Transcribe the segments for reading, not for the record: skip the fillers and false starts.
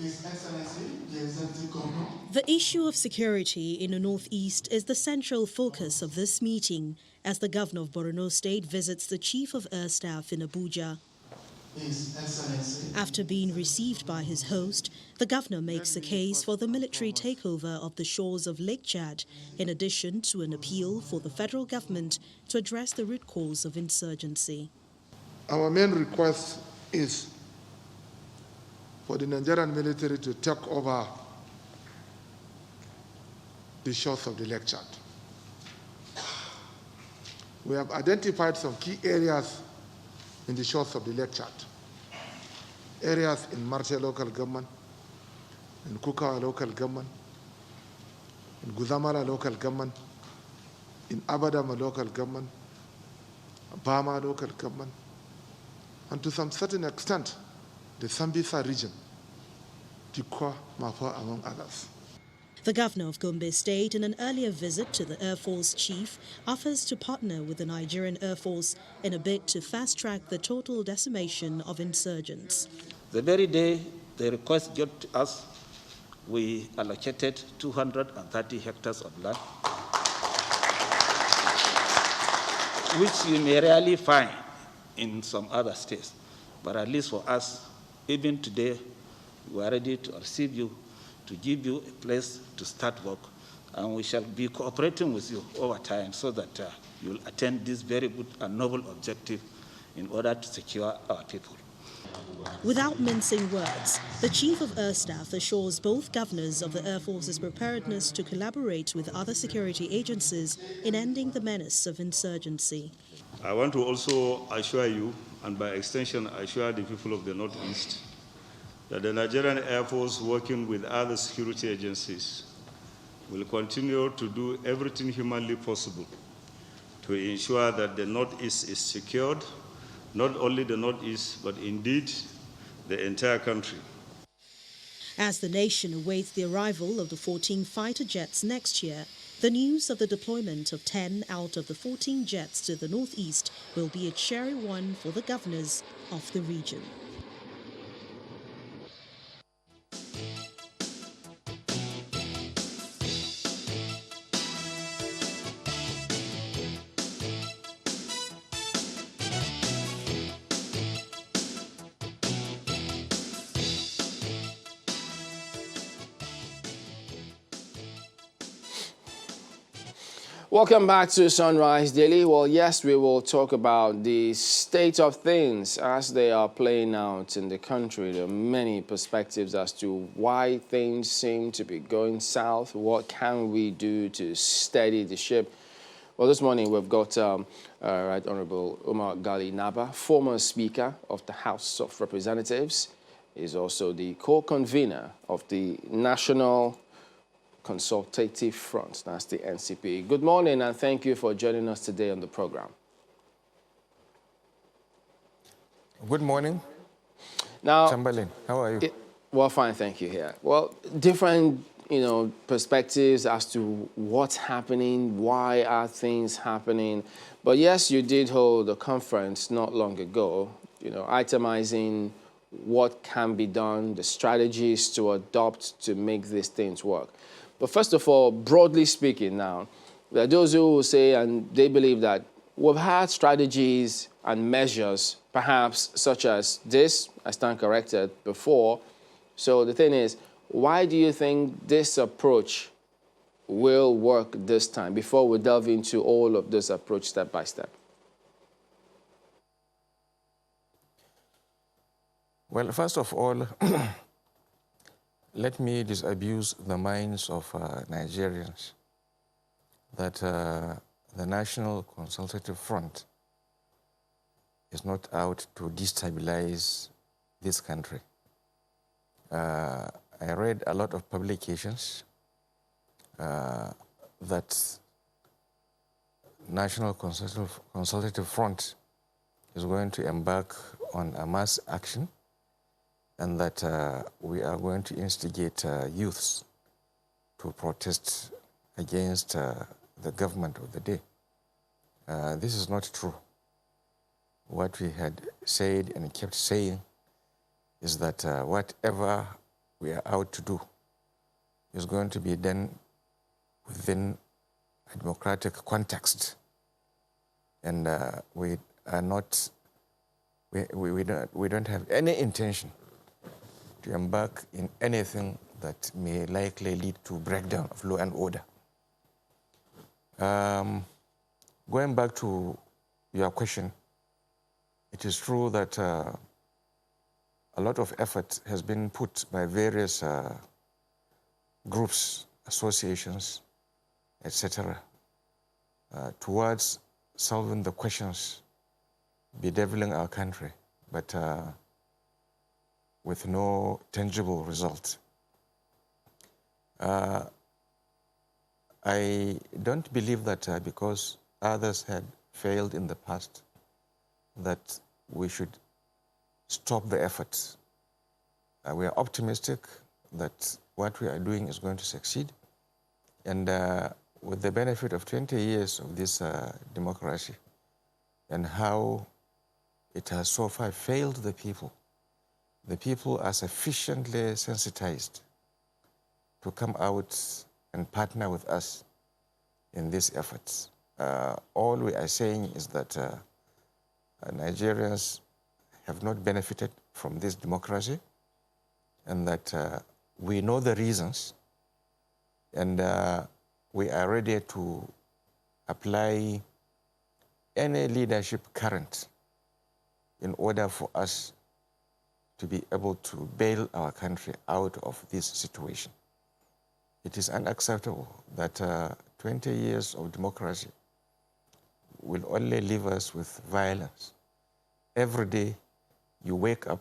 His Excellency, the Executive Governor. The issue of security in the Northeast is the central focus of this meeting as the Governor of Borno State visits the Chief of Air Staff in Abuja. His Excellency. After being received by his host, the Governor makes a case for the military takeover of the shores of Lake Chad, in addition to an appeal for the federal government to address the root cause of insurgency. Our main request is for the Nigerian military to take over the shores of the Lake Chad. We have identified some key areas in the shores of the Lake Chad. Areas in Marche local government, in Kukawa local government, in Guzamala local government, in Abadama local government, Bama local government, and to some certain extent, the Sambisa region, Tikwa, Mafa, among others. The Governor of Gombe State, in an earlier visit to the Air Force Chief, offers to partner with the Nigerian Air Force in a bid to fast-track the total decimation of insurgents. The very day the request got to us, we allocated 230 hectares of land, which you may rarely find in some other states. But at least for us, even today, we are ready to receive you, to give you a place to start work, and we shall be cooperating with you over time so that you will attain this very good and noble objective in order to secure our people. Without mincing words, the Chief of Air Staff assures both governors of the Air Force's preparedness to collaborate with other security agencies in ending the menace of insurgency. I want to also assure you, and by extension assure the people of the Northeast, that the Nigerian Air Force, working with other security agencies, will continue to do everything humanly possible to ensure that the Northeast is secured, not only the Northeast, but indeed the entire country. As the nation awaits the arrival of the 14 fighter jets next year, the news of the deployment of 10 out of the 14 jets to the Northeast will be a cherry one for the governors of the region. Welcome back to Sunrise Daily. Well, yes, we will talk about the state of things as they are playing out in the country. There are many perspectives as to why things seem to be going south. What can we do to steady the ship? Well, this morning we've got Right Honorable Umar Gali Naba, former Speaker of the House of Representatives. He's also the co-convener of the National Consultative Front, that's the NCP. Good morning and thank you for joining us today on the program. Good morning. Now, Chamberlain, how are you? Well, fine, thank you here. Well, different, perspectives as to what's happening, why are things happening. But yes, you did hold a conference not long ago, itemizing what can be done, the strategies to adopt to make these things work. But first of all, broadly speaking now, there are those who will say, and they believe that we've had strategies and measures, perhaps such as this, I stand corrected, before. So the thing is, why do you think this approach will work this time, before we delve into all of this approach step by step? Well, first of all, let me disabuse the minds of Nigerians that the National Consultative Front is not out to destabilize this country. I read a lot of publications that National Consultative Front is going to embark on a mass action, and that we are going to instigate youths to protest against the government of the day. This is not true. What we had said and kept saying is that whatever we are out to do is going to be done within a democratic context. And we are not, we don't have any intention to embark in anything that may likely lead to breakdown of law and order. Going back to your question, it is true that a lot of effort has been put by various groups, associations, etc., towards solving the questions bedeviling our country, but with no tangible result. I don't believe that because others had failed in the past, that we should stop the efforts. We are optimistic that what we are doing is going to succeed. And with the benefit of 20 years of this democracy and how it has so far failed the people are sufficiently sensitized to come out and partner with us in these efforts. All we are saying is that Nigerians have not benefited from this democracy, and that we know the reasons, and we are ready to apply any leadership current in order for us to be able to bail our country out of this situation. It is unacceptable that 20 years of democracy will only leave us with violence. Every day you wake up,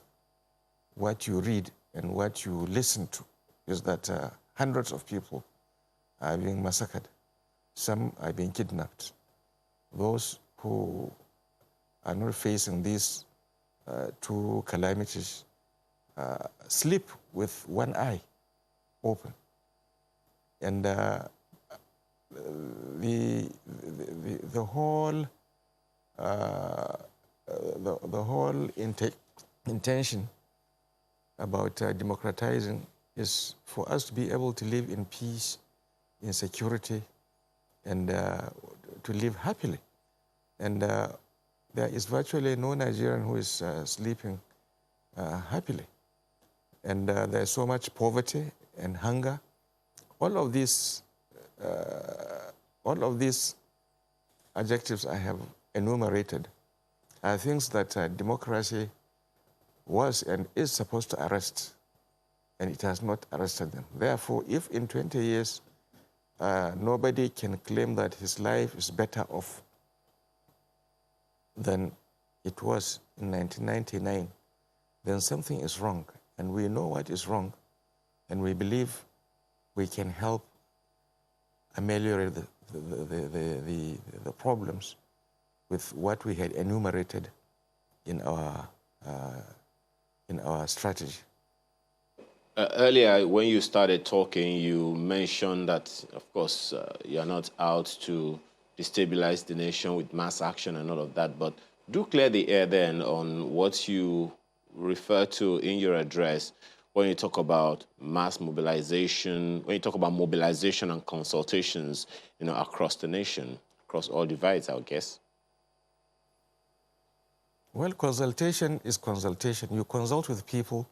what you read and what you listen to is that hundreds of people are being massacred. Some are being kidnapped. Those who are not facing these two calamities sleep with one eye open. And the whole intention about democratizing is for us to be able to live in peace, in security, and to live happily. And there is virtually no Nigerian who is sleeping happily. And there is so much poverty and hunger. All of these adjectives I have enumerated are things that democracy was and is supposed to arrest, and it has not arrested them. Therefore, if in 20 years nobody can claim that his life is better off than it was in 1999, then something is wrong. And we know what is wrong, and we believe we can help ameliorate the problems with what we had enumerated in our strategy. Earlier, when you started talking, you mentioned that, of course, you're not out to destabilize the nation with mass action and all of that, but do clear the air then on what you refer to in your address when you talk about mass mobilization, when you talk about mobilization and consultations, across the nation, across all divides, I would guess. Well, consultation is consultation. You consult with people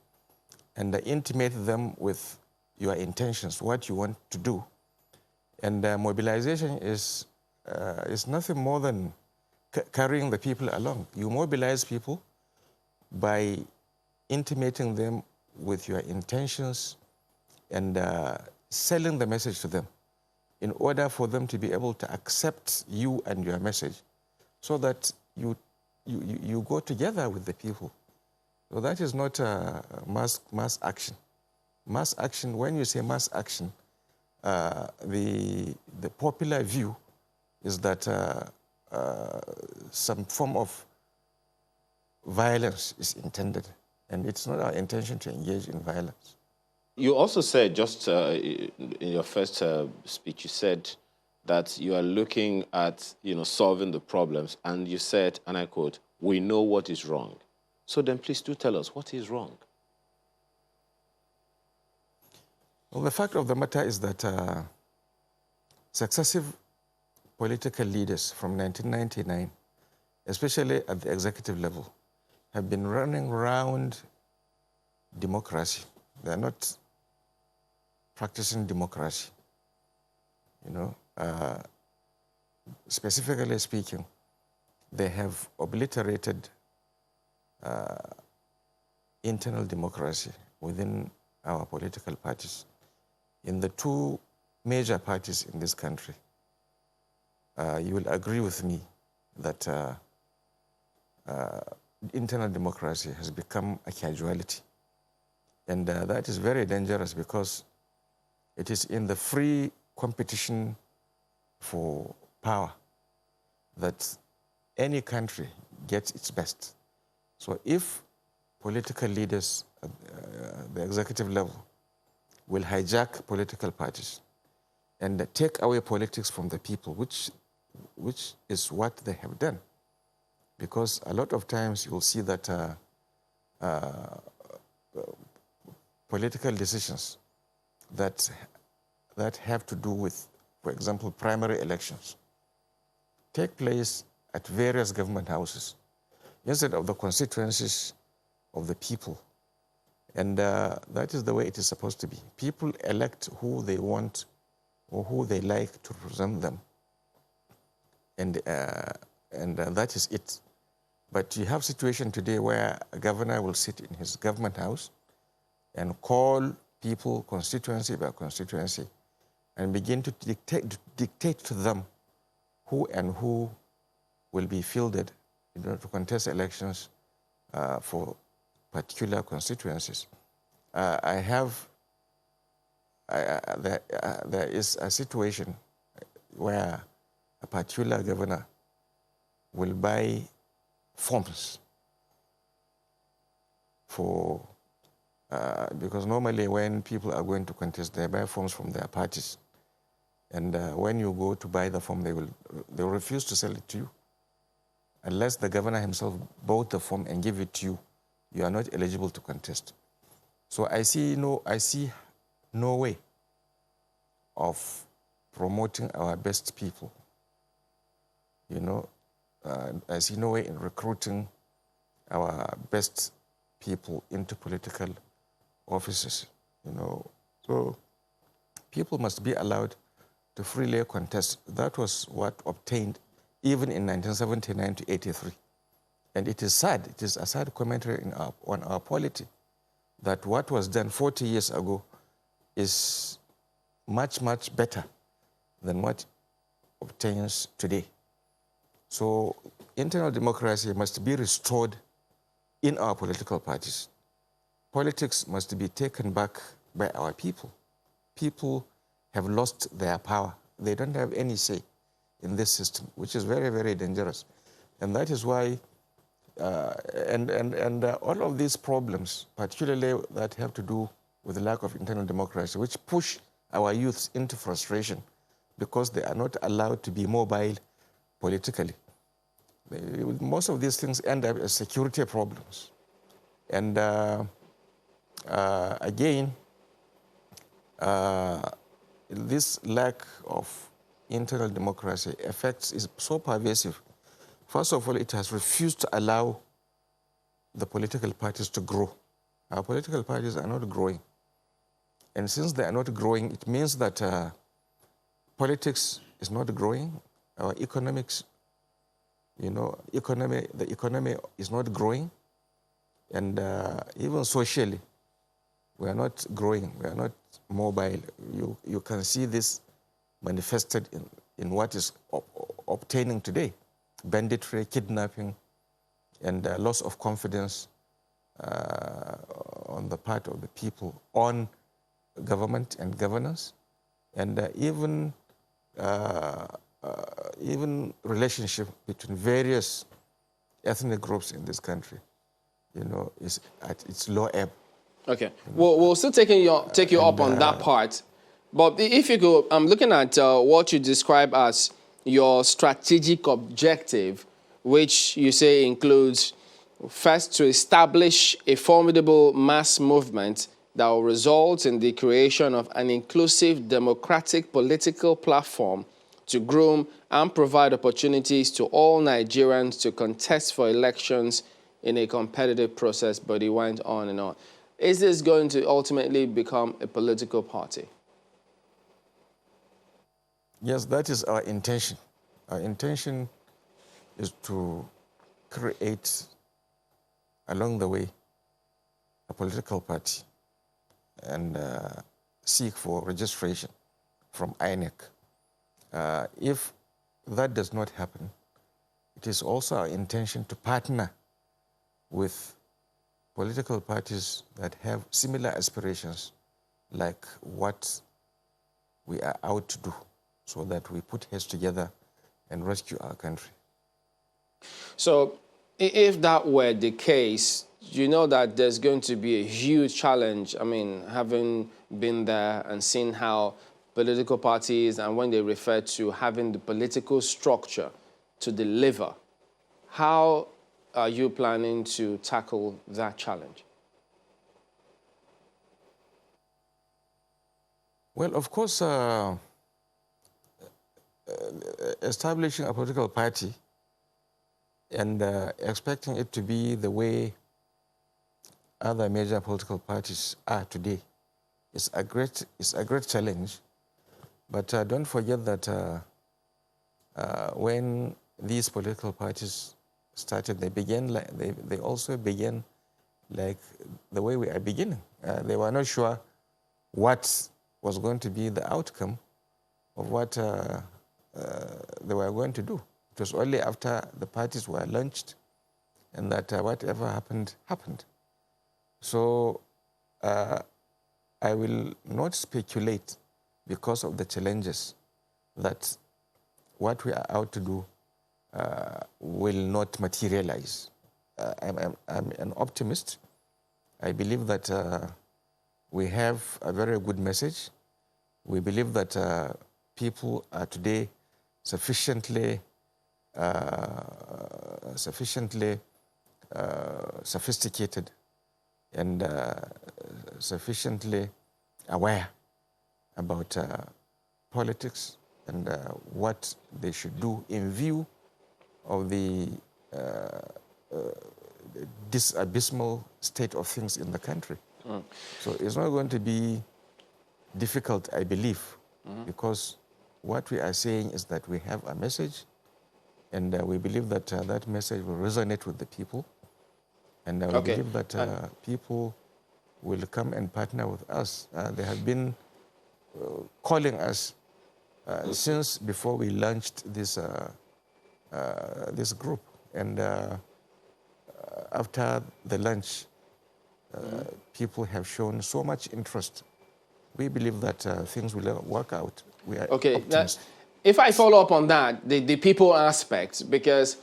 and intimate them with your intentions, what you want to do. And mobilization is nothing more than carrying the people along. You mobilize people by intimating them with your intentions and selling the message to them in order for them to be able to accept you and your message so that you go together with the people. So that is not mass action. Mass action, when you say mass action, the popular view is that some form of violence is intended, and it's not our intention to engage in violence. You also said, just in your first speech, you said that you are looking at solving the problems, and you said, and I quote, "We know what is wrong." So then please do tell us what is wrong. Well, the fact of the matter is that successive political leaders from 1999, especially at the executive level, have been running around democracy. They are not practicing democracy. Specifically speaking, they have obliterated internal democracy within our political parties. In the two major parties in this country, you will agree with me that internal democracy has become a casualty. And that is very dangerous because it is in the free competition for power that any country gets its best. So if political leaders at the executive level will hijack political parties and take away politics from the people, which is what they have done. Because a lot of times you'll see that political decisions that have to do with, for example, primary elections, take place at various government houses instead of the constituencies of the people. And that is the way it is supposed to be. People elect who they want or who they like to represent them. And that is it. But you have a situation today where a governor will sit in his government house and call people constituency by constituency and begin to dictate to them who and who will be fielded in order to contest elections for particular constituencies. There is a situation where a particular governor will buy forms for, because normally when people are going to contest, they buy forms from their parties. And when you go to buy the form, they will refuse to sell it to you. Unless the governor himself bought the form and give it to you, you are not eligible to contest. So I see no way of promoting our best people. I see no way in recruiting our best people into political offices. So people must be allowed to freely contest. That was what obtained even in 1979 to 83. And it is sad, it is a sad commentary on our polity that what was done 40 years ago is much, much better than what obtains today. So internal democracy must be restored in our political parties. Politics must be taken back by our people. People have lost their power. They don't have any say in this system, which is very, very dangerous. And that is why, all of these problems, particularly that have to do with the lack of internal democracy, which push our youths into frustration because they are not allowed to be mobile politically. Most of these things end up as security problems. And again, this lack of internal democracy is so pervasive. First of all, it has refused to allow the political parties to grow. Our political parties are not growing. And since they are not growing, it means that politics is not growing. Our economics, the economy is not growing. And even socially, we are not growing. We are not mobile. You can see this manifested in what is obtaining today. Banditry, kidnapping, and loss of confidence on the part of the people on government and governance, and even relationship between various ethnic groups in this country, is at its low ebb. Okay, we'll still take you up on that part, but if you go, I'm looking at what you describe as your strategic objective, which you say includes first to establish a formidable mass movement that will result in the creation of an inclusive democratic political platform to groom and provide opportunities to all Nigerians to contest for elections in a competitive process, but he went on and on. Is this going to ultimately become a political party? Yes, that is our intention. Our intention is to create, along the way, a political party and seek for registration from INEC. If that does not happen, it is also our intention to partner with political parties that have similar aspirations like what we are out to do, so that we put heads together and rescue our country. So if that were the case, you know that there's going to be a huge challenge. I mean, having been there and seen how political parties, and when they refer to having the political structure to deliver, how are you planning to tackle that challenge? Well, of course, establishing a political party and expecting it to be the way other major political parties are today is a great challenge. But don't forget that when these political parties started, they also began like the way we are beginning. They were not sure what was going to be the outcome of what they were going to do. It was only after the parties were launched and that whatever happened, happened. So I will not speculate because of the challenges that what we are out to do will not materialize. I'm an optimist. I believe that we have a very good message. We believe that people are today sufficiently sophisticated and sufficiently aware about politics and what they should do in view of this abysmal state of things in the country. So it's not going to be difficult, I believe, because what we are saying is that we have a message, and we believe that that message will resonate with the people, and we believe that people will come and partner with us. They have been calling us since before we launched this group, and after the launch, people have shown so much interest. We believe that things will work out. We are optimistic. If I follow up on that, the people aspect, because,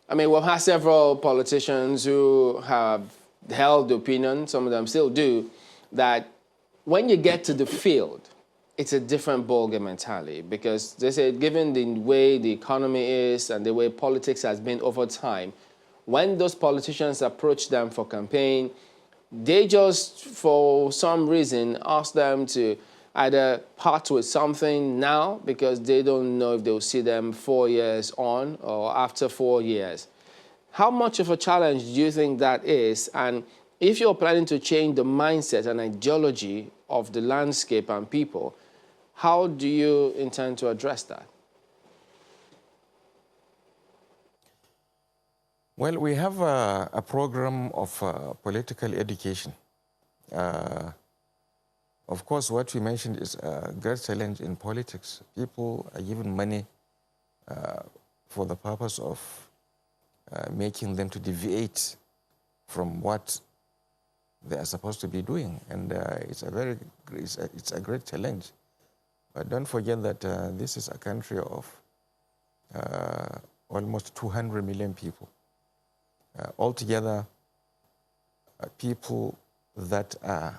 I mean, we've had several politicians who have held the opinion, some of them still do, that when you get to the field, it's a different ballgame entirely, because they say, given the way the economy is and the way politics has been over time, when those politicians approach them for campaign, they just, for some reason, ask them to either part with something now because they don't know if they'll see them 4 years on or after 4 years. How much of a challenge do you think that is? And if you're planning to change the mindset and ideology of the landscape and people, how do you intend to address that? Well, we have a program of political education. Of course, what we mentioned is a great challenge in politics. People are given money for the purpose of making them to deviate from what they are supposed to be doing, and it's a great challenge. But don't forget that this is a country of almost 200 million people. Altogether, people that are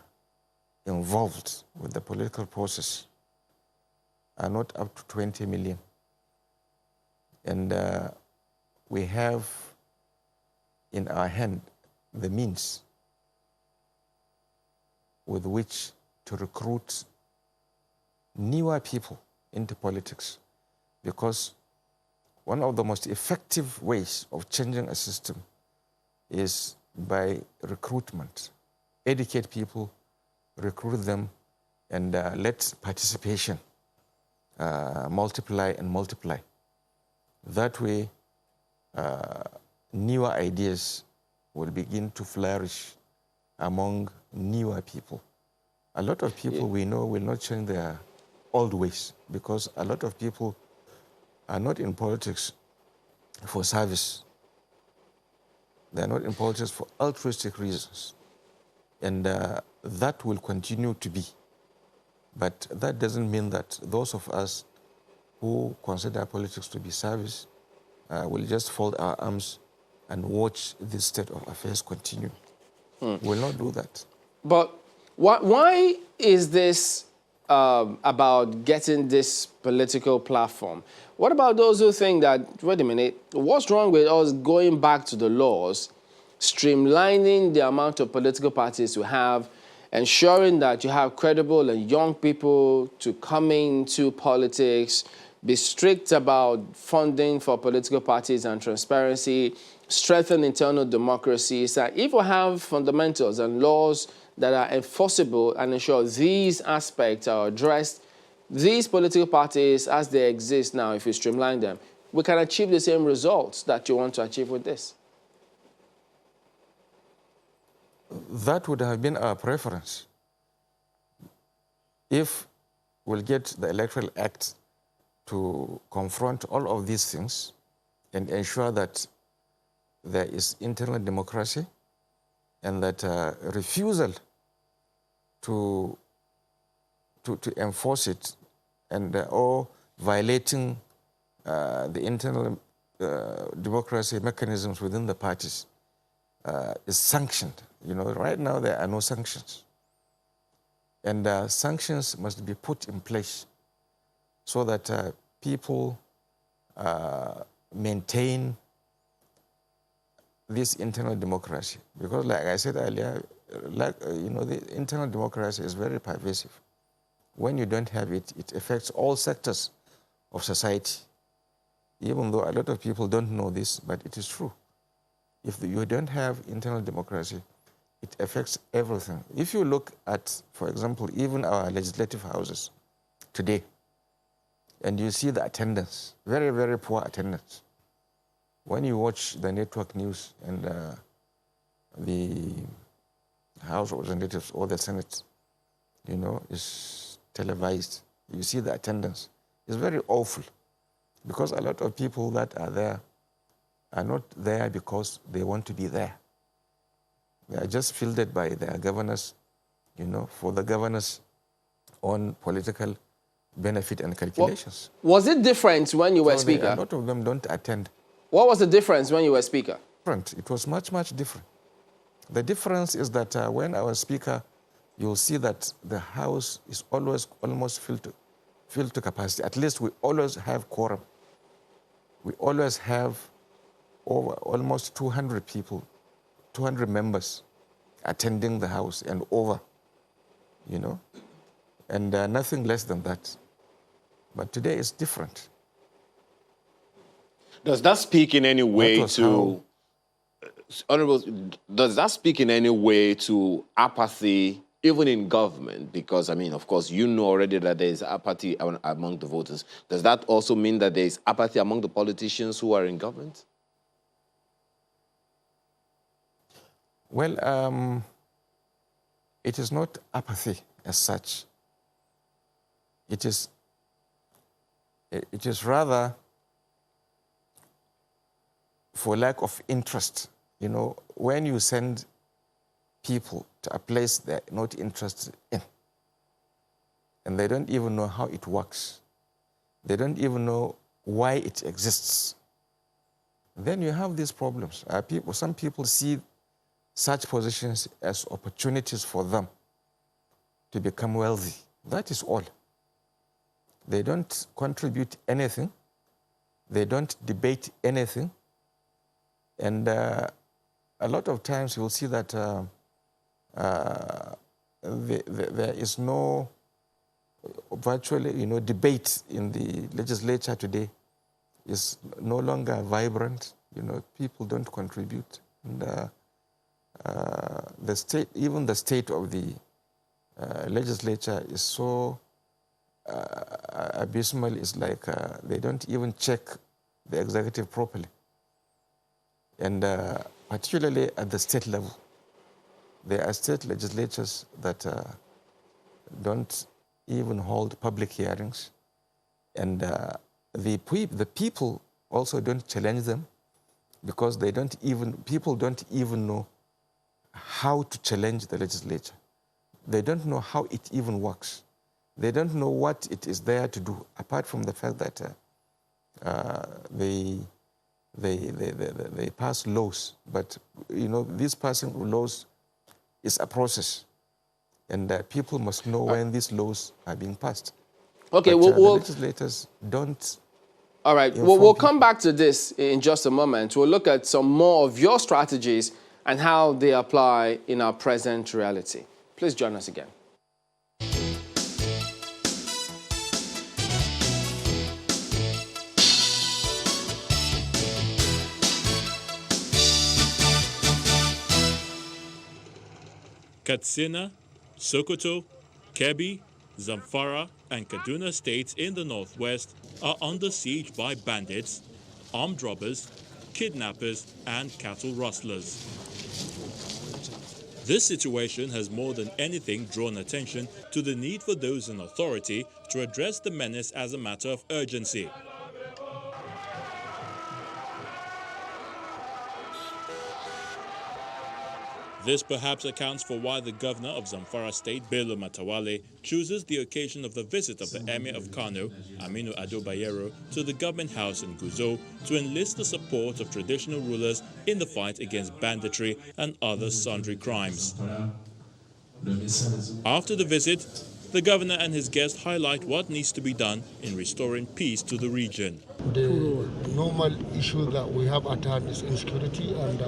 involved with the political process are not up to 20 million. And we have in our hand the means. with which to recruit newer people into politics, because one of the most effective ways of changing a system is by recruitment. Educate people, recruit them, and let participation multiply and multiply. That way, newer ideas will begin to flourish among newer people. A lot of people we know will not change their old ways, because a lot of people are not in politics for service. They are not in politics for altruistic reasons. And that will continue to be. But that doesn't mean that those of us who consider politics to be service will just fold our arms and watch this state of affairs continue. We will not do that. But why is this about getting this political platform? What about those who think that, wait a minute, what's wrong with us going back to the laws, streamlining the amount of political parties we have, ensuring that you have credible and young people to come into politics, be strict about funding for political parties and transparency, strengthen internal democracy? So if we have fundamentals and laws that are enforceable and ensure these aspects are addressed, these political parties as they exist now, if you streamline them, we can achieve the same results that you want to achieve with this. That would have been our preference. If we'll get the Electoral Act to confront all of these things and ensure that there is internal democracy and that refusal to enforce it and or violating the internal democracy mechanisms within the parties is sanctioned. You know, right now there are no sanctions. And sanctions must be put in place so that people maintain this internal democracy. Because like I said earlier, the internal democracy is very pervasive. When you don't have it, it affects all sectors of society. Even though a lot of people don't know this, but it is true. If you don't have internal democracy, it affects everything. If you look at, for example, even our legislative houses today, and you see the attendance, very, very poor attendance. When you watch the network news and the House of Representatives or the Senate, is televised, you see the attendance. It's very awful because a lot of people that are there are not there because they want to be there. They are just fielded by their governors, for the governors' own political benefit and calculations. Was it different when you were Speaker? A lot of them don't attend. What was the difference when you were Speaker? It was much, much different. The difference is that when I was Speaker, you'll see that the House is always almost filled to capacity. At least we always have quorum. We always have over almost 200 people, 200 members attending the House and over, and nothing less than that. But today it's different. Does that speak in any way to, Honorable, does that speak in any way to apathy, even in government? Because, of course, you know already that there is apathy among the voters. Does that also mean that there is apathy among the politicians who are in government? Well, it is not apathy as such. It is rather for lack of interest. When you send people to a place they're not interested in, and they don't even know how it works, they don't even know why it exists, then you have these problems. Some people see such positions as opportunities for them to become wealthy. That is all. They don't contribute anything. They don't debate anything. And a lot of times you'll see that there is no virtually, debate in the legislature today is no longer vibrant. People don't contribute. And the state, even the state of the legislature is so abysmal. It's like they don't even check the executive properly. And particularly at the state level, there are state legislatures that don't even hold public hearings. And the people also don't challenge them because people don't even know how to challenge the legislature. They don't know how it even works. They don't know what it is there to do, apart from the fact that they pass laws. But, this passing of laws is a process. And people must know when these laws are being passed. Okay, but, the legislators don't. All right, we'll come back to this in just a moment. We'll look at some more of your strategies and how they apply in our present reality. Please join us again. Katsina, Sokoto, Kebbi, Zamfara, and Kaduna states in the northwest are under siege by bandits, armed robbers, kidnappers, and cattle rustlers. This situation has more than anything drawn attention to the need for those in authority to address the menace as a matter of urgency. This perhaps accounts for why the governor of Zamfara State, Bello Matawalle, chooses the occasion of the visit of the Emir of Kano, Aminu Ado Bayero, to the government house in Guzo to enlist the support of traditional rulers in the fight against banditry and other sundry crimes. After the visit, the governor and his guests highlight what needs to be done in restoring peace to the region. The normal issue that we have at hand is insecurity, and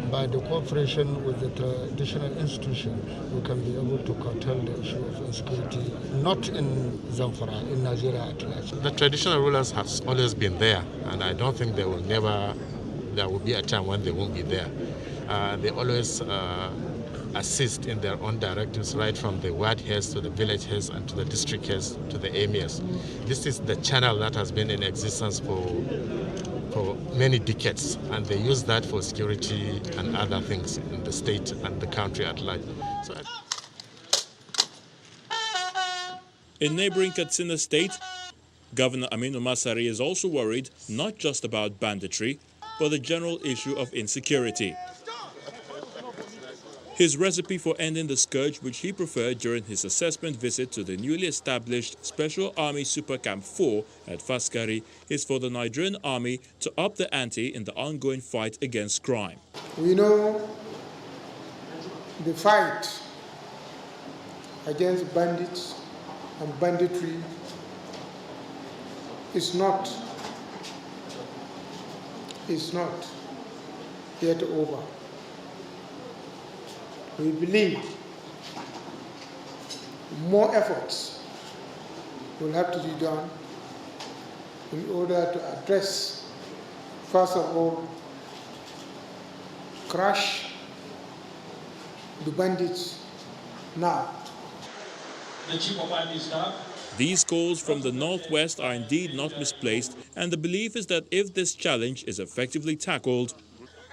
by the cooperation with the traditional institution, we can be able to curtail the issue of insecurity, not in Zamfara, in Nigeria at large. The traditional rulers have always been there, and I don't think there will be a time when they won't be there. They always assist in their own directives, right from the ward heads to the village heads and to the district heads to the emirs. This is the channel that has been in existence for many decades, and they use that for security and other things in the state and the country at large. In neighboring Katsina State, Governor Aminu Masari is also worried not just about banditry, but the general issue of insecurity. His recipe for ending the scourge, which he preferred during his assessment visit to the newly established Special Army Super Camp 4 at Faskari, is for the Nigerian Army to up the ante in the ongoing fight against crime. We know the fight against bandits and banditry is not yet over. We believe more efforts will have to be done in order to address, first of all, crush the bandits now. The Chief of Army Staff. These calls from the Northwest are indeed not misplaced, and the belief is that if this challenge is effectively tackled,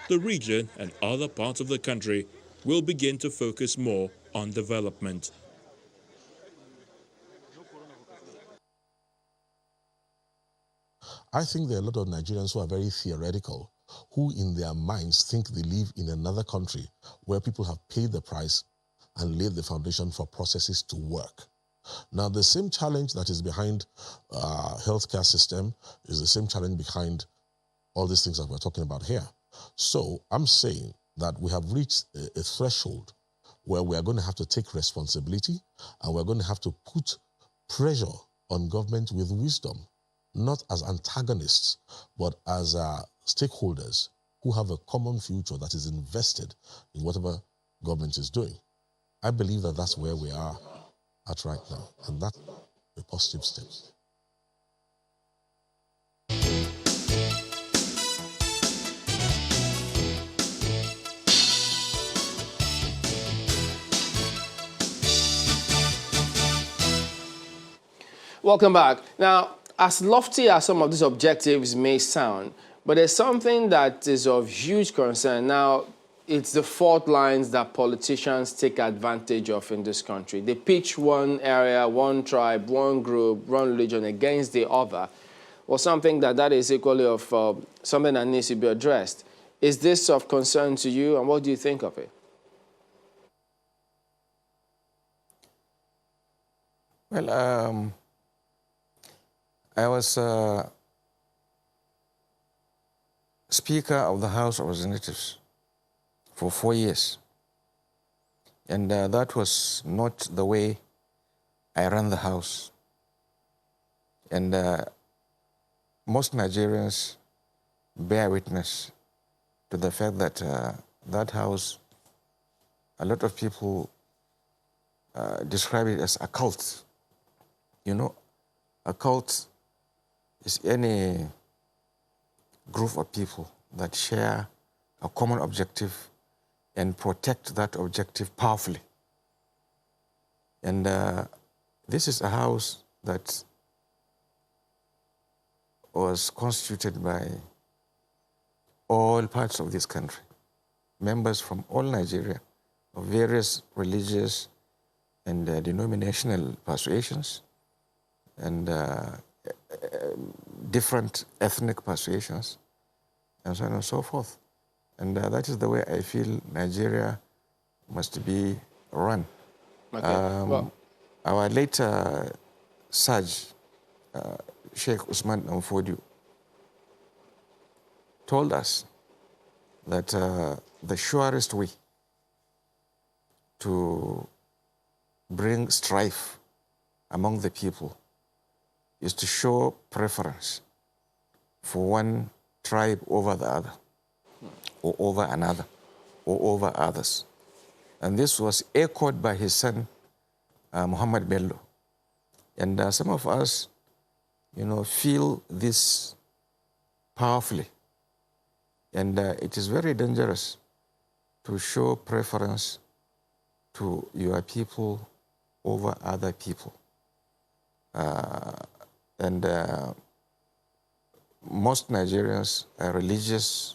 the region and other parts of the country will begin to focus more on development. I think there are a lot of Nigerians who are very theoretical, who in their minds think they live in another country where people have paid the price and laid the foundation for processes to work. Now, the same challenge that is behind healthcare system is the same challenge behind all these things that we're talking about here. So I'm saying that we have reached a threshold where we are going to have to take responsibility, and we're going to have to put pressure on government with wisdom, not as antagonists, but as stakeholders who have a common future that is invested in whatever government is doing. I believe that that's where we are at right now, and that's a positive step. Welcome back. Now, as lofty as some of these objectives may sound, but there's something that is of huge concern. Now, it's the fault lines that politicians take advantage of in this country. They pitch one area, one tribe, one group, one religion against the other, or something that is equally of something that needs to be addressed. Is this of concern to you, and what do you think of it? Well, I was Speaker of the House of Representatives for 4 years. And that was not the way I ran the House. And most Nigerians bear witness to the fact that that House, a lot of people describe it as a cult. You know, a cult is any group of people that share a common objective and protect that objective powerfully. And this is a house that was constituted by all parts of this country, members from all Nigeria, of various religious and denominational persuasions, and different ethnic persuasions, and so on and so forth. And that is the way I feel Nigeria must be run. Okay. Our late Saj, Sheikh Usman Danfodio, told us that the surest way to bring strife among the people is to show preference for one tribe over the other, or over another, or over others. And this was echoed by his son, Muhammad Bello. And some of us, feel this powerfully. And it is very dangerous to show preference to your people over other people. And most Nigerians are religious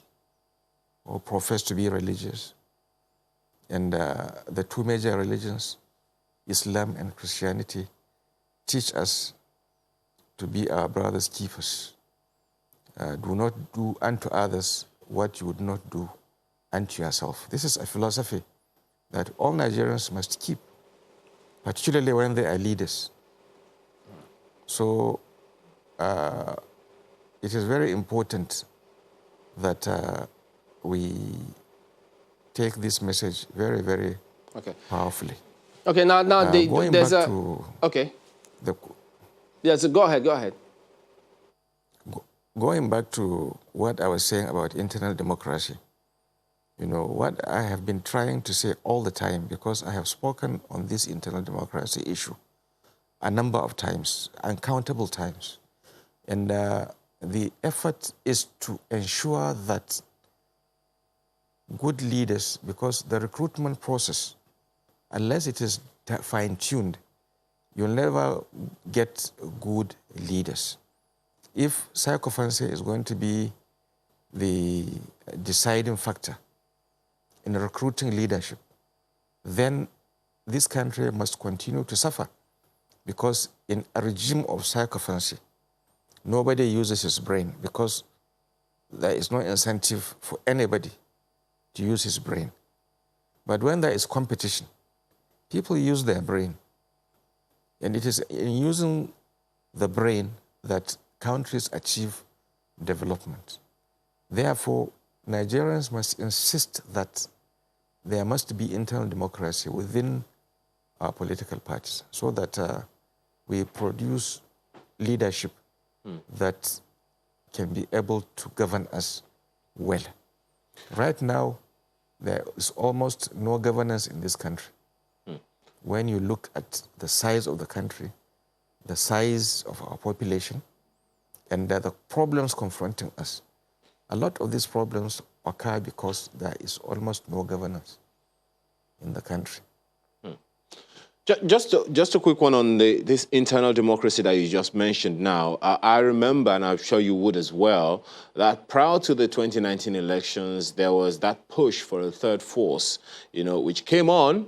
or profess to be religious. And the two major religions, Islam and Christianity, teach us to be our brother's keepers. Do not do unto others what you would not do unto yourself. This is a philosophy that all Nigerians must keep, particularly when they are leaders. So it is very important that we take this message very, very powerfully. Okay, now there's back a... to Okay. the, Yes, go ahead. Going back to what I was saying about internal democracy, what I have been trying to say all the time, because I have spoken on this internal democracy issue a number of times, uncountable times. And the effort is to ensure that good leaders, because the recruitment process, unless it is fine-tuned, you'll never get good leaders. If sycophancy is going to be the deciding factor in recruiting leadership, then this country must continue to suffer, because in a regime of sycophancy, nobody uses his brain, because there is no incentive for anybody to use his brain. But when there is competition, people use their brain. And it is in using the brain that countries achieve development. Therefore, Nigerians must insist that there must be internal democracy within our political parties, so that we produce leadership that can be able to govern us well. Right now, there is almost no governance in this country. when you look at the size of the country, the size of our population, and the problems confronting us, a lot of these problems occur because there is almost no governance in the country. Just a quick one on this internal democracy that you just mentioned now. I remember, and I'm sure you would as well, that prior to the 2019 elections, there was that push for a third force, which came on.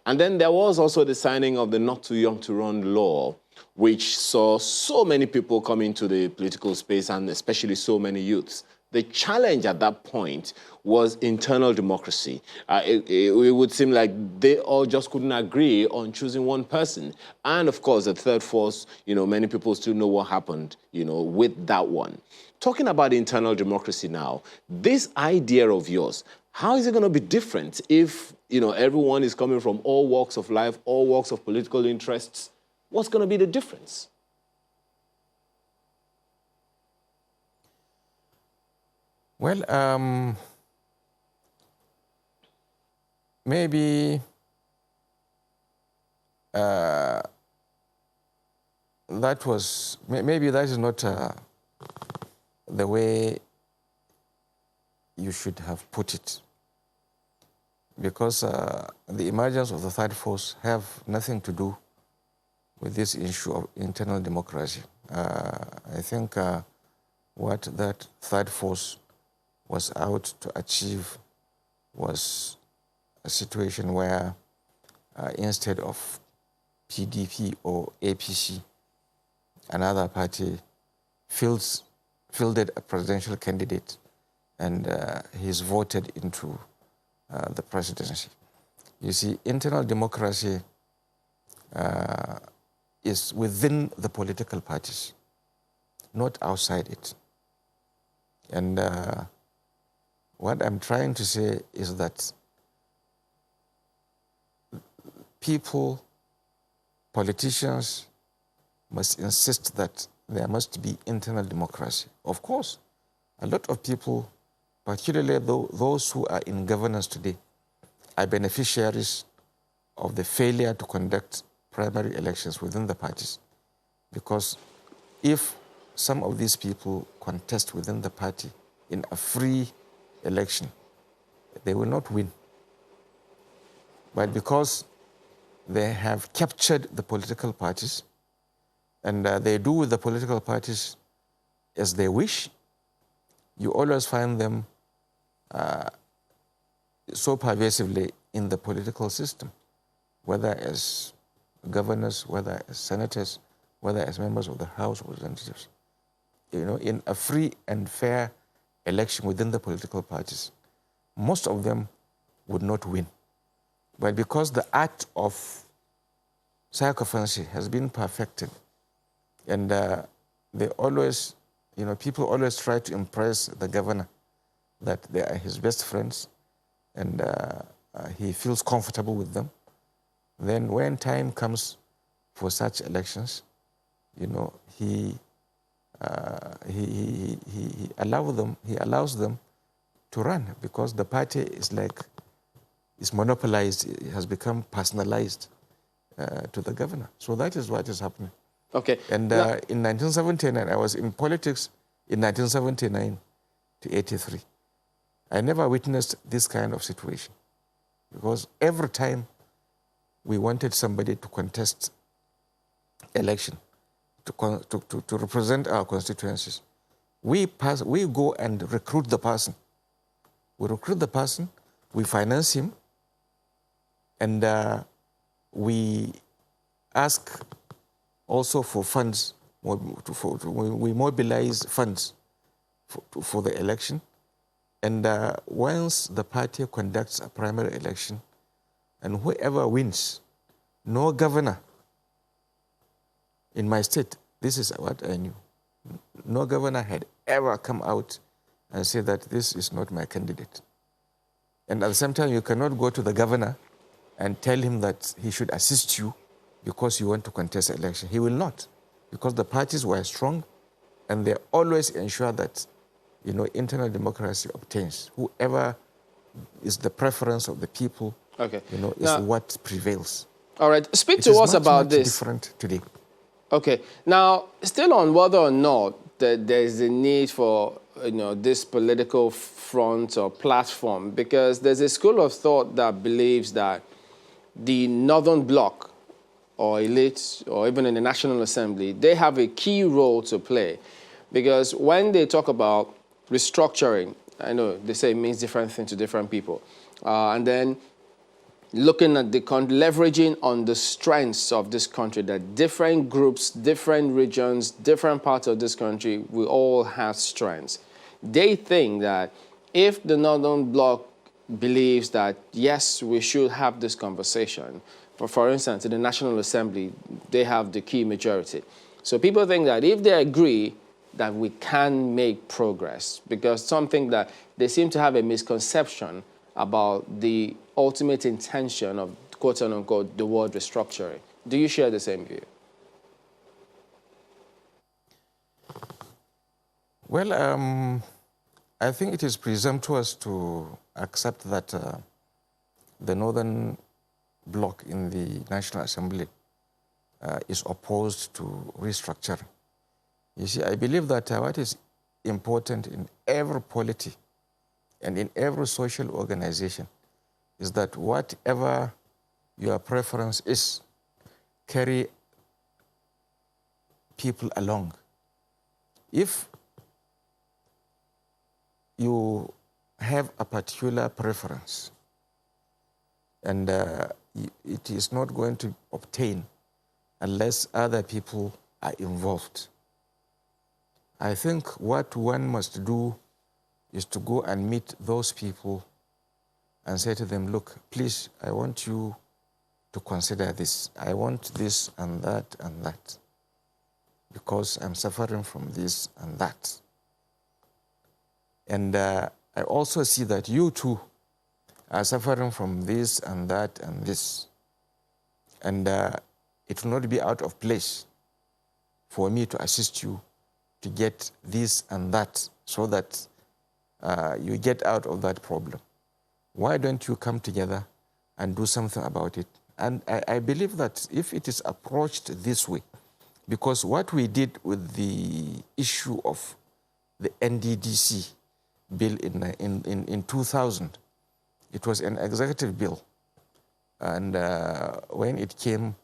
And then there was also the signing of the Not Too Young to Run law, which saw so many people come into the political space, and especially so many youths. The challenge at that point was internal democracy. It would seem like they all just couldn't agree on choosing one person. And of course, the third force, many people still know what happened, with that one. Talking about internal democracy now, this idea of yours, how is it going to be different if, everyone is coming from all walks of life, all walks of political interests? What's going to be the difference? Well, maybe that is not the way you should have put it, because the emergence of the third force have nothing to do with this issue of internal democracy. I think what that third force was out to achieve was a situation where instead of PDP or APC, another party fielded a presidential candidate and he's voted into the presidency. You see, internal democracy is within the political parties, not outside it. And what I'm trying to say is that people, politicians, must insist that there must be internal democracy. Of course, a lot of people, particularly those who are in governance today, are beneficiaries of the failure to conduct primary elections within the parties. Because if some of these people contest within the party in a free election, they will not win. But because they have captured the political parties and they do with the political parties as they wish, you always find them so pervasively in the political system, whether as governors, whether as senators, whether as members of the House of Representatives. In a free and fair election within the political parties, most of them would not win. But because the art of sycophancy has been perfected, and they always, people always try to impress the governor that they are his best friends, and he feels comfortable with them. Then when time comes for such elections, he allows them to run, because the party is monopolized, it has become personalized to the governor. So that is what is happening. Okay. And in 1979, I was in politics in 1979 to 83. I never witnessed this kind of situation, because every time we wanted somebody to contest election, to represent our constituencies, we go and recruit the person. We recruit the person, we finance him, and we ask also for funds. We mobilize funds for the election. And once the party conducts a primary election, and whoever wins, no governor in my state, this is what I knew, no governor had ever come out and said that this is not my candidate. And at the same time, you cannot go to the governor and tell him that he should assist you because you want to contest the election. He will not, because the parties were strong and they always ensure that, internal democracy obtains. Whoever is the preference of the people, is what prevails. All right. Speak to us about this. Different today. Okay. Now, still on whether or not there is a need for this political front or platform, because there's a school of thought that believes that the Northern Bloc or elites or even in the National Assembly, they have a key role to play, because when they talk about restructuring, I know they say it means different things to different people, and then looking at the leveraging on the strengths of this country, that different groups, different regions, different parts of this country, we all have strengths. They think that if the Northern Bloc believes that, yes, we should have this conversation, for instance, in the National Assembly, they have the key majority. So people think that if they agree that we can make progress, because something that they seem to have a misconception about the ultimate intention of, quote unquote, the word restructuring. Do you share the same view? Well, I think it is presumptuous to accept that the Northern Bloc in the National Assembly is opposed to restructuring. You see, I believe that what is important in every polity and in every social organization is that whatever your preference is, carry people along. If you have a particular preference and it is not going to obtain unless other people are involved, I think what one must do is to go and meet those people and say to them, look, please, I want you to consider this. I want this and that, because I'm suffering from this and that. And I also see that you too are suffering from this and that and this. And it will not be out of place for me to assist you to get this and that so that you get out of that problem. Why don't you come together and do something about it? And I believe that if it is approached this way, because what we did with the issue of the NDDC bill in 2000, it was an executive bill. And when it came,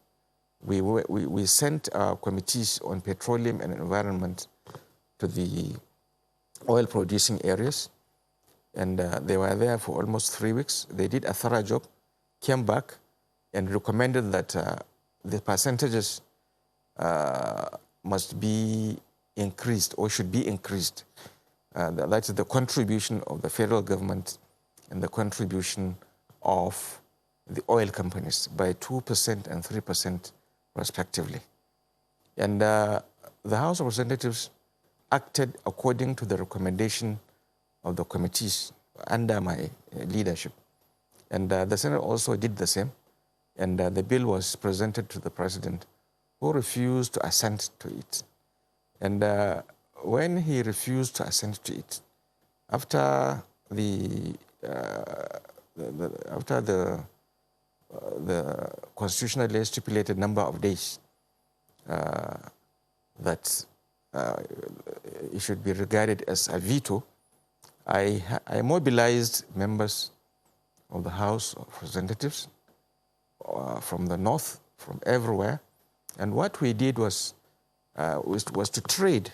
we sent our committees on petroleum and environment to the oil-producing areas. And they were there for almost 3 weeks. They did a thorough job, came back, and recommended that the percentages must be increased or should be increased. That is the contribution of the federal government and the contribution of the oil companies by 2% and 3% respectively. And the House of Representatives acted according to the recommendation of the committees under my leadership. And the Senate also did the same. And the bill was presented to the President, who refused to assent to it. And when he refused to assent to it, after the constitutionally stipulated number of days that it should be regarded as a veto, I mobilized members of the House of Representatives from the north, from everywhere, and what we did was to trade.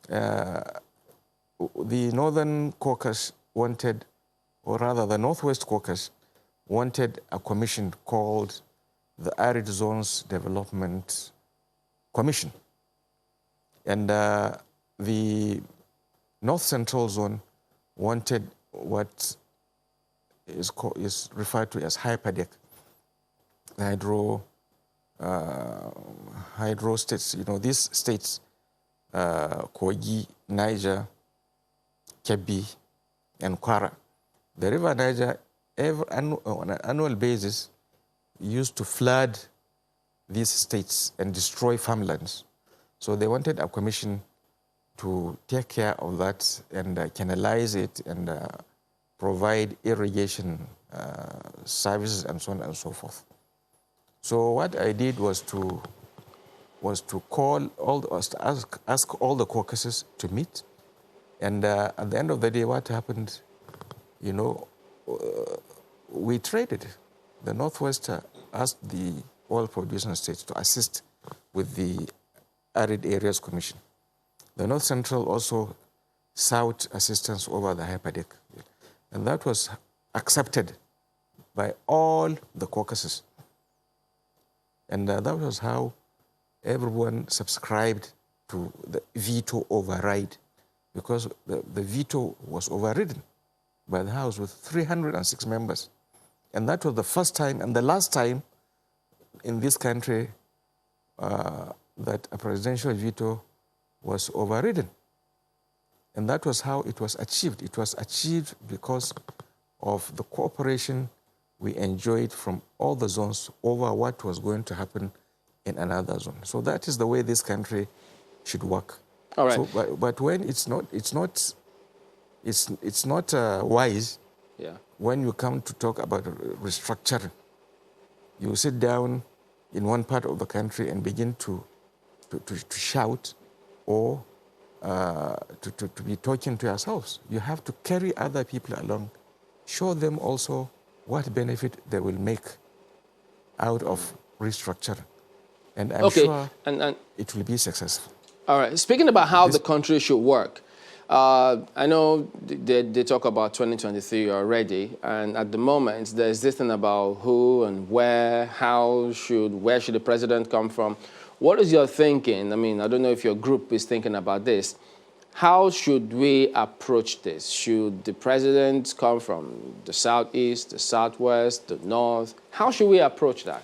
The Northern Caucus wanted, or rather the Northwest Caucus wanted a commission called the Arid Zones Development Commission. And the North Central Zone wanted what is referred to as HYPADEC, hydro states. You know, these states, Kogi, Niger, Kebbi, and Kwara. The River Niger, on an annual basis, used to flood these states and destroy farmlands. So they wanted a commission to take care of that and canalize it and provide irrigation services and so on and so forth. So what I did was to call ask all the caucuses to meet, and at the end of the day, what happened? You know, we traded. The Northwest asked the oil producing states to assist with the Arid Areas Commission. The North Central also sought assistance over the Hyperdeck, and that was accepted by all the caucuses. And that was how everyone subscribed to the veto override, because the veto was overridden by the House with 306 members. And that was the first time and the last time in this country that a presidential veto was overridden. And that was how it was achieved. It was achieved because of the cooperation we enjoyed from all the zones over what was going to happen in another zone. So that is the way this country should work. All right. So, but when it's not wise. Yeah. When you come to talk about restructuring, you sit down in one part of the country and begin to shout or to be talking to yourselves. You have to carry other people along, show them also what benefit they will make out of restructuring. And I'm sure it will be successful. All right. Speaking about how the country should work, I know they talk about 2023 already, and at the moment there's this thing about who and where, where should the president come from. What is your thinking? I mean, I don't know if your group is thinking about this. How should we approach this? Should the president come from the southeast, the southwest, the north? How should we approach that?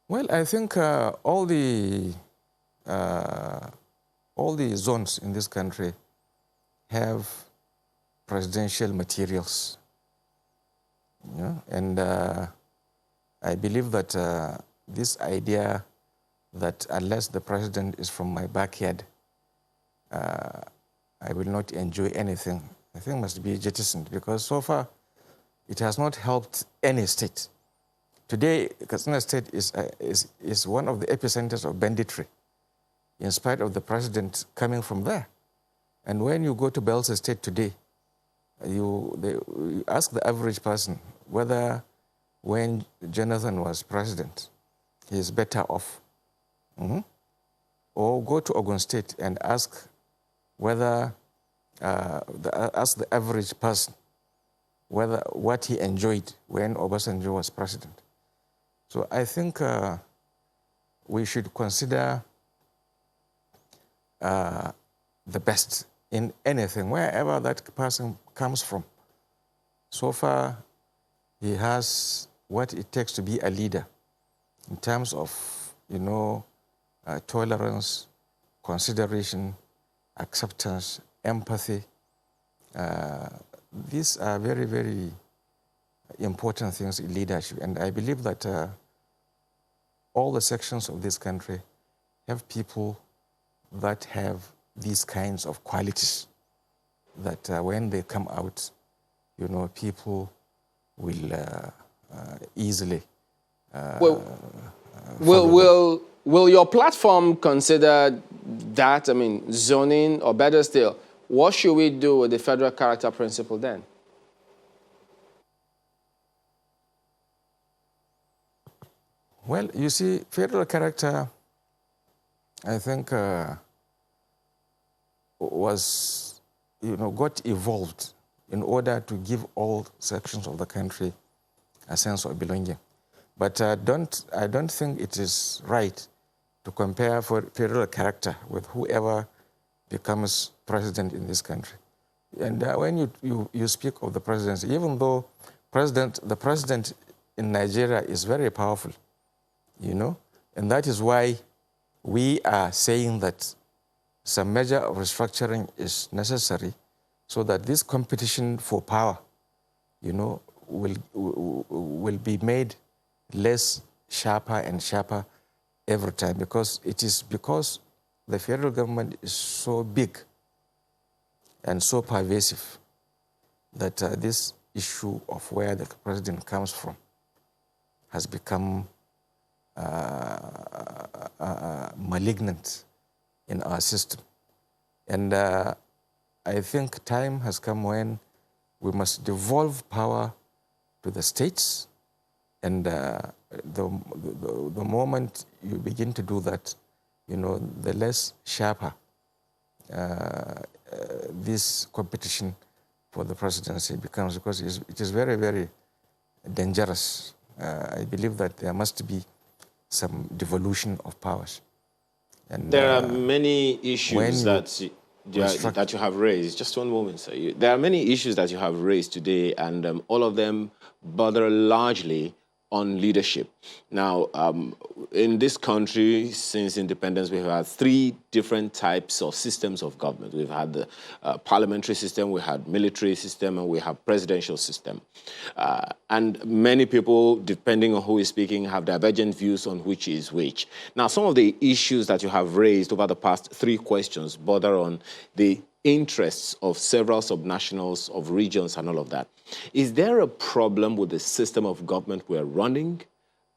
Well, I think all the zones in this country have presidential materials, and I believe that this idea that unless the president is from my backyard, I will not enjoy anything, I think must be jettisoned, because so far it has not helped any state. Today, Katsina State is one of the epicenters of banditry, in spite of the president coming from there. And when you go to Belsa State today, you ask the average person whether when Jonathan was president, he is better off. Or go to Ogun State and ask whether, ask the average person whether what he enjoyed when Obasanjo was president. So I think we should consider the best in anything, wherever that person comes from. So far, he has what it takes to be a leader in terms of, tolerance, consideration, acceptance, empathy. These are very, very important things in leadership. And I believe that all the sections of this country have people that have these kinds of qualities, that when they come out, people will easily... Will your platform consider that, zoning, or better still, what should we do with the federal character principle then? Well, you see, federal character, I think, got evolved in order to give all sections of the country a sense of belonging. But I don't think it is right to compare federal character with whoever becomes president in this country. And when you speak of the presidency, even though the president in Nigeria is very powerful, and that is why we are saying that some measure of restructuring is necessary so that this competition for power, will be made less sharper and sharper every time, because the federal government is so big and so pervasive that this issue of where the president comes from has become malignant in our system. And I think time has come when we must devolve power to the states. And the moment you begin to do that, you know, the less sharper this competition for the presidency becomes, because it is very, very dangerous. I believe that there must be some devolution of powers. And there are many issues that you have raised. Just one moment, sir. There are many issues that you have raised today, and all of them border largely on leadership. Now, in this country, since independence, we've had three different types of systems of government. We've had the parliamentary system, we had military system, and we have presidential system. And many people, depending on who is speaking, have divergent views on which is which. Now, some of the issues that you have raised over the past three questions border on the interests of several subnationals, of regions, and all of that. Is there a problem with the system of government we're running?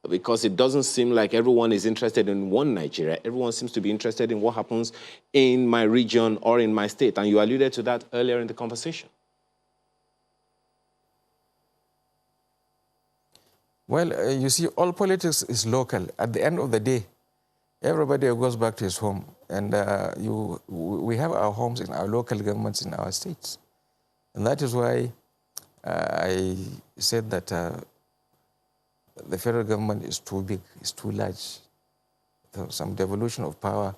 Because it doesn't seem like everyone is interested in one Nigeria. Everyone seems to be interested in what happens in my region or in my state. And you alluded to that earlier in the conversation. Well, you see, all politics is local. At the end of the day, everybody goes back to his home. And we have our homes in our local governments in our states. And that is why I said that the federal government is too big, is too large. So some devolution of power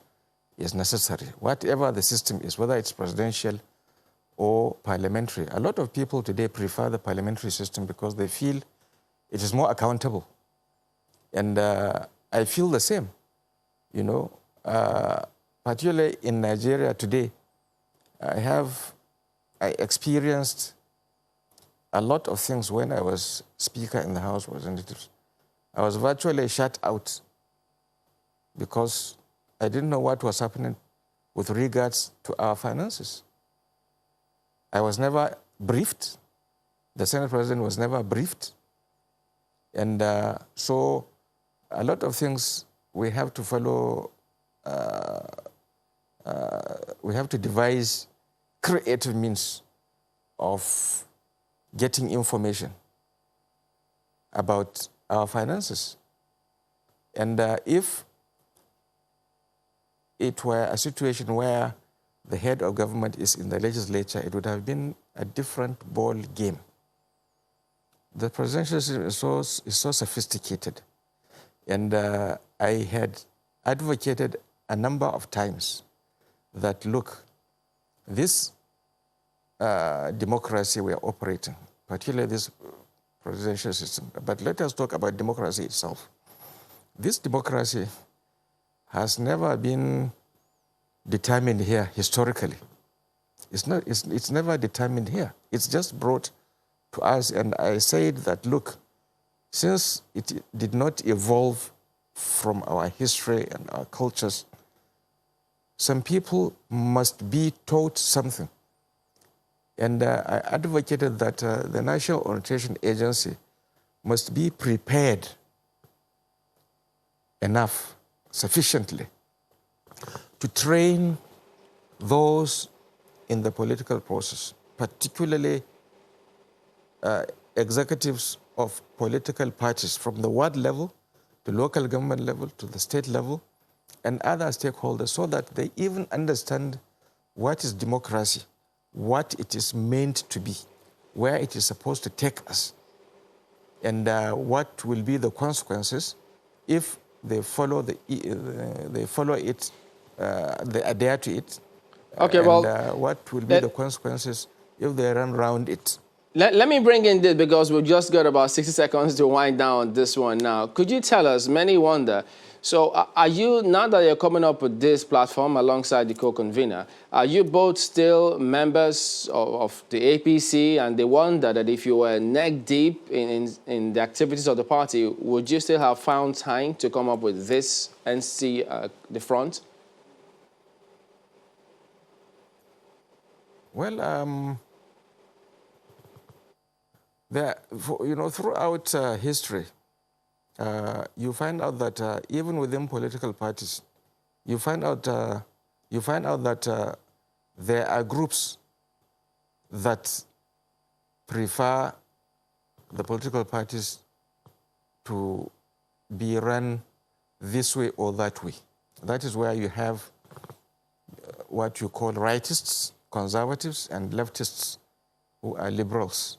is necessary. Whatever the system is, whether it's presidential or parliamentary. A lot of people today prefer the parliamentary system because they feel it is more accountable. And I feel the same, you know. Particularly in Nigeria today, I experienced a lot of things when I was Speaker in the House of Representatives. I was virtually shut out because I didn't know what was happening with regards to our finances. I was never briefed. The Senate President was never briefed. And so a lot of things we have to follow. We have to devise creative means of getting information about our finances. And if it were a situation where the head of government is in the legislature, it would have been a different ball game. The presidential system is so sophisticated. And I had advocated a number of times that, look, this democracy we are operating, particularly this presidential system, but let us talk about democracy itself. This democracy has never been determined here historically. It's never determined here. It's just brought to us, and I said that, look, since it did not evolve from our history and our cultures, some people must be taught something. And I advocated that the National Orientation Agency must be prepared enough, sufficiently, to train those in the political process, particularly executives of political parties from the ward level to local government level to the state level and other stakeholders, so that they even understand what is democracy, what it is meant to be, where it is supposed to take us, and what will be the consequences if they follow they adhere to it. Okay, and what will be the consequences if they run around it. Let me bring in this, because we've just got about 60 seconds to wind down this one now. Could you tell us, many wonder, so are you, now that you're coming up with this platform alongside the co-convener, are you both still members of the APC, and they wonder that if you were neck deep in the activities of the party, would you still have found time to come up with this NC, the front? Well, throughout history, you find out that even within political parties, you find out that there are groups that prefer the political parties to be run this way or that way. That is where you have what you call rightists, conservatives, and leftists who are liberals.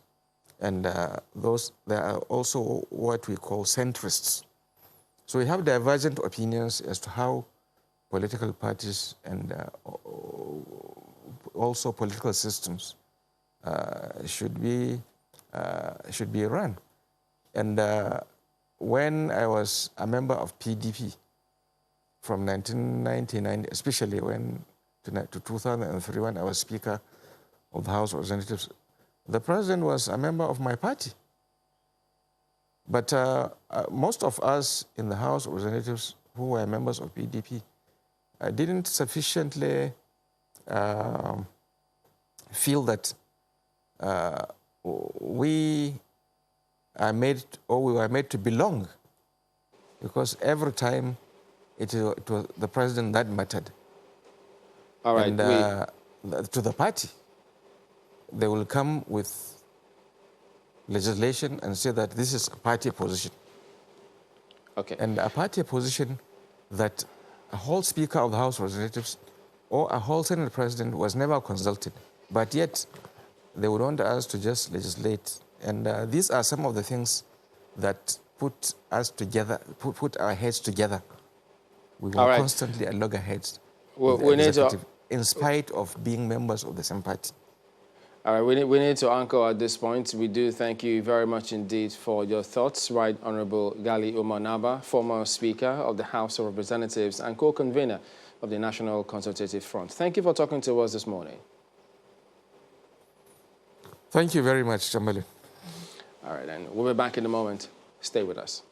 And there are also what we call centrists. So we have divergent opinions as to how political parties and also political systems should be run. And when I was a member of PDP from 1999, especially to 2003, when I was Speaker of the House of Representatives, the President was a member of my party. But most of us in the House of Representatives who were members of PDP didn't sufficiently feel that we were made to belong, because every time it was the President that mattered. All right. And to the party, they will come with legislation and say that this is a party position. Okay. And a party position that a whole Speaker of the House of Representatives or a whole Senate President was never consulted, but yet they would want us to just legislate. And these are some of the things that put us together, put our heads together. We will constantly at loggerheads with the executive, in spite of being members of the same party. All right, we need to anchor at this point. We do thank you very much indeed for your thoughts. Right Honorable Gali Umar Naba, former Speaker of the House of Representatives and co-convener of the National Consultative Front. Thank you for talking to us this morning. Thank you very much, Jambali. All right, and we'll be back in a moment. Stay with us.